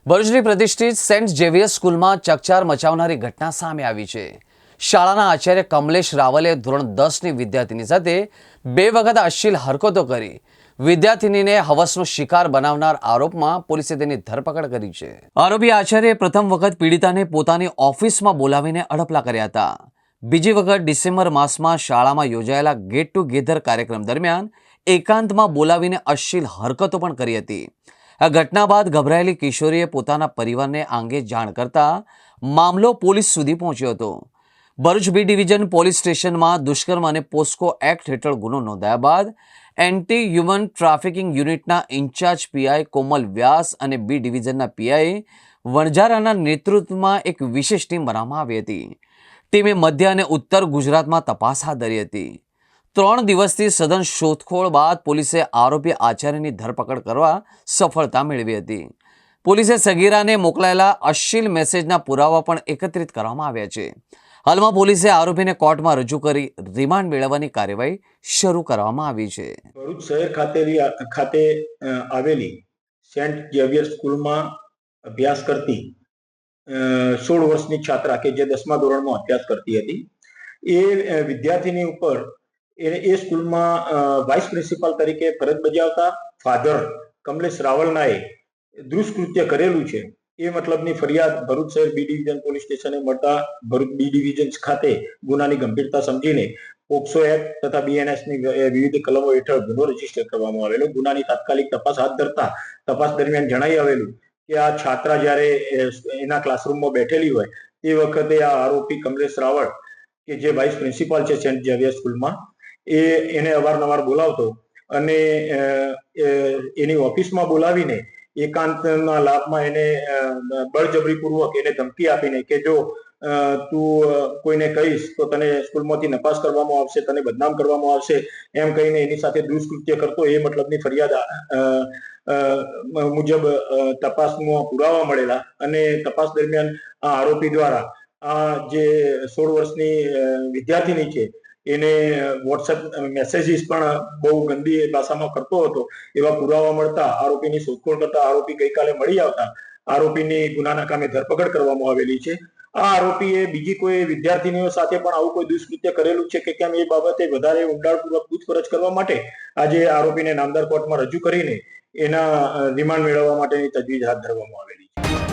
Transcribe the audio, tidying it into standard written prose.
ભરૂચની પ્રતિષ્ઠિત Saint Xavier સ્કૂલમાં ચકચાર મચાવનારી ઘટના સામે આવી છે। શાળાના આચાર્ય કમલેશ રાવલે ધોરણ 10ની વિદ્યાર્થીની સાથે 2 વખત અશ્લીલ હરકતો કરી વિદ્યાર્થીનીને હવસનો શિકાર બનાવનાર આરોપમાં પોલીસે તેની ધરપકડ કરી છે। આરોપી આચાર્યએ પ્રથમ વખત પીડિતાને પોતાની ઓફિસમાં બોલાવીને અડપલા કર્યા હતા। બીજી વખત ડિસેમ્બર માસમાં શાળામાં યોજાયેલા ગેટ ટુગેધર કાર્યક્રમ દરમિયાન એકાંતમાં બોલાવીને અશ્લીલ હરકતો પણ કરી હતી। આ ઘટના બાદ ગભરાયેલી કિશોરીએ પોતાના પરિવારને આ અંગે જાણ કરતા મામલો પોલીસ સુધી પહોંચ્યો હતો। ભરૂચ બી ડિવિઝન પોલીસ સ્ટેશનમાં દુષ્કર્મ અને પોસ્કો એક્ટ હેઠળ ગુનો નોંધાયા બાદ એન્ટી હ્યુમન ટ્રાફિકિંગ યુનિટના ઇન્ચાર્જ પીઆઈ કોમલ વ્યાસ અને બી ડિવિઝનના પીઆઈ વણઝારાના નેતૃત્વમાં એક વિશેષ ટીમ બનાવવામાં આવી હતી। ટીમે મધ્ય અને ઉત્તર ગુજરાતમાં તપાસ હાથ ધરી હતી। 3 દિવસથી સઘન શોધખોળ બાદ પોલીસે આરોપી આચાર્યની ધરપકડ કરવા સફળતા મેળવી હતી। પોલીસે સગીરાને મોકલાયેલા અશ્લીલ મેસેજના પુરાવા પણ એકત્રિત કરવામાં આવ્યા છે। હાલમાં પોલીસે આરોપીને કોર્ટમાં રજૂ કરી રિમાન્ડ મેળવવાની કાર્યવાહી શરૂ કરવામાં આવી છે। ભરૂચ શહેર ખાતે આવેલી સેન્ટ ઝેવિયર સ્કૂલમાં અભ્યાસ કરતી 16 વર્ષની છાત્રા કે જે 10મા ધોરણમાં અભ્યાસ કરતી હતી, એ વિદ્યાર્થીની ઉપર એ સ્કૂલમાં વાઇસ પ્રિન્સિપાલ તરીકે ફરજ બજાવતા ફાધર કમલેશ રાવલનાએ દુષ્કૃત્ય કરેલું છે એ મતલબની ફરિયાદ ભરૂચ શહેર બી ડિવિઝન પોલીસ સ્ટેશને મળતા ભરૂચ બી ડિવિઝન ખાતે ગુનાની ગંભીરતા સમજીને પોક્સો એક્ટ તથા બીએનએસની વિવિધ કલમો હેઠળ ગુનો રજીસ્ટર કરવામાં આવેલો। ગુનાની તાત્કાલિક તપાસ હાથ ધરતા તપાસ દરમિયાન જણાઈ આવેલું કે આ છાત્રા જ્યારે એના ક્લાસરૂમમાં બેઠેલી હોય તે વખતે આ આરોપી કમલેશ રાવળ કે જે વાઇસ પ્રિન્સિપાલ છે સેન્ટ ઝેવિયર સ્કૂલમાં, એને અવારનવાર બોલાવતો અને એની ઓફિસમાં બોલાવીને એકાંતના લાભમાં એને બળજબરીપૂર્વક એને ધમકી આપીને કે જો તું કોઈને કહીશ તો તને સ્કૂલમાંથી નપાસ કરવામાં આવશે, તને બદનામ કરવામાં આવશે, એમ કહીને એની સાથે દુષ્કૃત્ય કરતો એ મતલબની ફરિયાદ મુજબ તપાસમાં પુરાવા મળેલા અને તપાસ દરમિયાન આ આરોપી દ્વારા આ જે 16 વર્ષની વિદ્યાર્થીની છે એને વોટ્સએપ મેસેજીસ પણ બહુ ગંદી ભાષામાં કરતો હતો એવા પુરાવા મળતા આરોપીની શોધખોળ કરતા આરોપી ગઈકાલે મળી આવતા આરોપીની ગુનાના કામે ધરપકડ કરવામાં આવેલી છે। આ આરોપીએ બીજી કોઈ વિદ્યાર્થીનીઓ સાથે પણ આવું કોઈ દુષ્કૃત્ય કરેલું છે કે કેમ એ બાબતે વધારે ઊંડાણપૂર્વક પૂછપરછ કરવા માટે આજે આરોપીને નામદાર કોર્ટમાં રજૂ કરીને એના રિમાન્ડ મેળવવા માટેની તજવીજ હાથ ધરવામાં આવેલી છે।